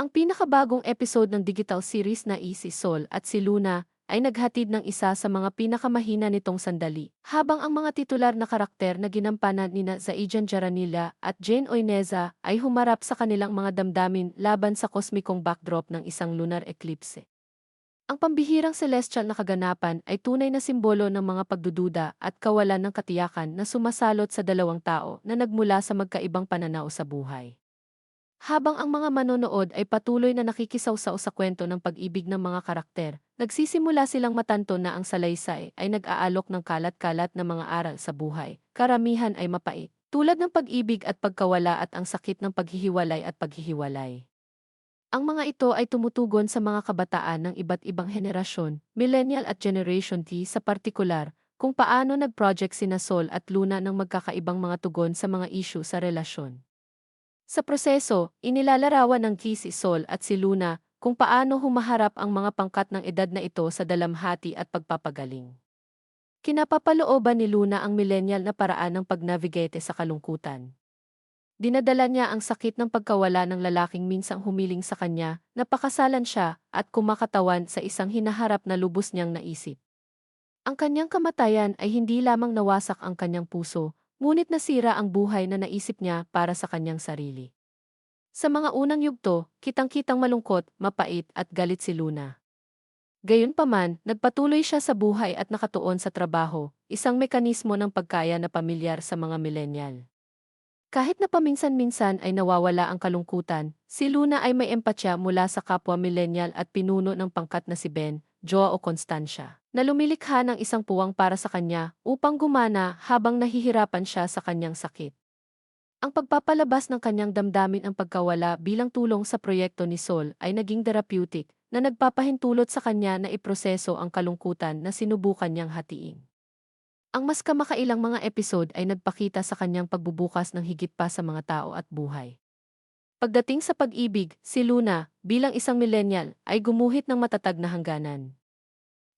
Ang pinakabagong episode ng digital series na si Sol at si Luna ay naghatid ng isa sa mga pinakamahina nitong sandali. Habang ang mga titular na karakter na ginampanan nina Zaijan Jaranilla at Jane Oineza ay humarap sa kanilang mga damdamin laban sa kosmikong backdrop ng isang lunar eclipse. Ang pambihirang celestial na kaganapan ay tunay na simbolo ng mga pagdududa at kawalan ng katiyakan na sumasalot sa dalawang tao na nagmula sa magkaibang pananaw sa buhay. Habang ang mga manonood ay patuloy na nakikisawsaw sa kwento ng pag-ibig ng mga karakter, nagsisimula silang matanto na ang salaysay ay nag-aalok ng kalat-kalat na mga aral sa buhay. Karamihan ay mapait, tulad ng pag-ibig at pagkawala at ang sakit ng paghihiwalay at paghihiwalay. Ang mga ito ay tumutugon sa mga kabataan ng iba't ibang henerasyon, Millennial at Generation T sa partikular, kung paano nag-project sina Sol at Luna ng magkakaibang mga tugon sa mga issue sa relasyon. Sa proseso, inilalarawan ng si Sol at si Luna kung paano humaharap ang mga pangkat ng edad na ito sa dalamhati at pagpapagaling. Kinapapalooban ni Luna ang millennial na paraan ng pag-navigate sa kalungkutan. Dinadala niya ang sakit ng pagkawala ng lalaking minsang humiling sa kanya, napakasalan siya at kumakatawan sa isang hinaharap na lubos niyang naisip. Ang kanyang kamatayan ay hindi lamang nawasak ang kanyang puso, ngunit nasira ang buhay na naisip niya para sa kanyang sarili. Sa mga unang yugto, kitang-kitang malungkot, mapait at galit si Luna. Gayunpaman, nagpatuloy siya sa buhay at nakatuon sa trabaho, isang mekanismo ng pagkaya na pamilyar sa mga millennial. Kahit na paminsan-minsan ay nawawala ang kalungkutan, si Luna ay may empatya mula sa kapwa millennial at pinuno ng pangkat na si Ben, Joa o Constancia, na lumilikha ng isang puwang para sa kanya upang gumana habang nahihirapan siya sa kanyang sakit. Ang pagpapalabas ng kanyang damdamin ang pagkawala bilang tulong sa proyekto ni Sol ay naging therapeutic na nagpapahintulot sa kanya na iproseso ang kalungkutan na sinubukan niyang hatiin. Ang mas kamakailang mga episode ay nagpakita sa kanyang pagbubukas ng higit pa sa mga tao at buhay. Pagdating sa pag-ibig, si Luna, bilang isang millennial, ay gumuhit ng matatag na hangganan.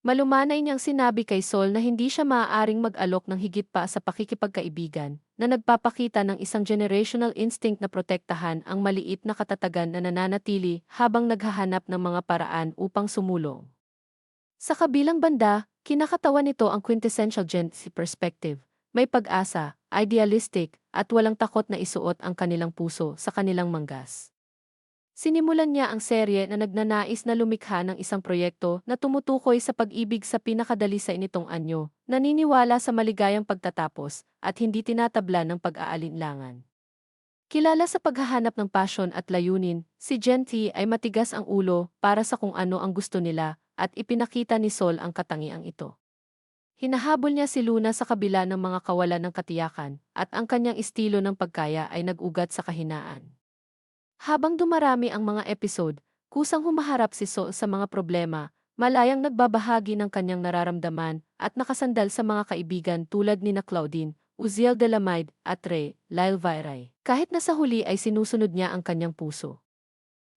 Malumanay niyang sinabi kay Sol na hindi siya maaaring mag-alok ng higit pa sa pakikipagkaibigan, na nagpapakita ng isang generational instinct na protektahan ang maliit na katatagan na nananatili habang naghahanap ng mga paraan upang sumulong. Sa kabilang banda, kinakatawan nito ang quintessential Gen Z perspective. May pag-asa, idealistic, at walang takot na isuot ang kanilang puso sa kanilang manggas. Sinimulan niya ang serye na nagnanais na lumikha ng isang proyekto na tumutukoy sa pag-ibig sa pinakadalisay nitong anyo, naniniwala sa maligayang pagtatapos, at hindi tinatabla ng pag-aalinlangan. Kilala sa paghahanap ng passion at layunin, si Gen T ay matigas ang ulo para sa kung ano ang gusto nila, at ipinakita ni Sol ang katangiang ito. Hinahabol niya si Luna sa kabila ng mga kawalan ng katiyakan, at ang kanyang estilo ng pagkaya ay nag-ugat sa kahinaan. Habang dumarami ang mga episode, kusang humaharap si Sol sa mga problema, malayang nagbabahagi ng kanyang nararamdaman at nakasandal sa mga kaibigan tulad ni na Claudine, Uziel Delamide at Ray, Lyle Viray. Kahit na sa huli ay sinusunod niya ang kanyang puso.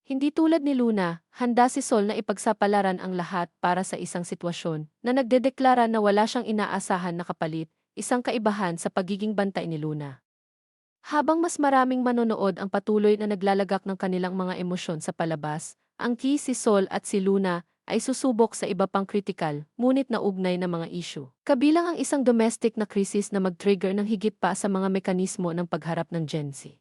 Hindi tulad ni Luna, handa si Sol na ipagsapalaran ang lahat para sa isang sitwasyon na nagdedeklara na wala siyang inaasahan na kapalit, isang kaibahan sa pagiging bantay ni Luna. Habang mas maraming manonood ang patuloy na naglalagak ng kanilang mga emosyon sa palabas, ang si Sol at si Luna ay susubok sa iba pang kritikal, ngunit naugnay na mga issue. Kabilang ang isang domestic na krisis na mag-trigger ng higit pa sa mga mekanismo ng pagharap ng Gen Z.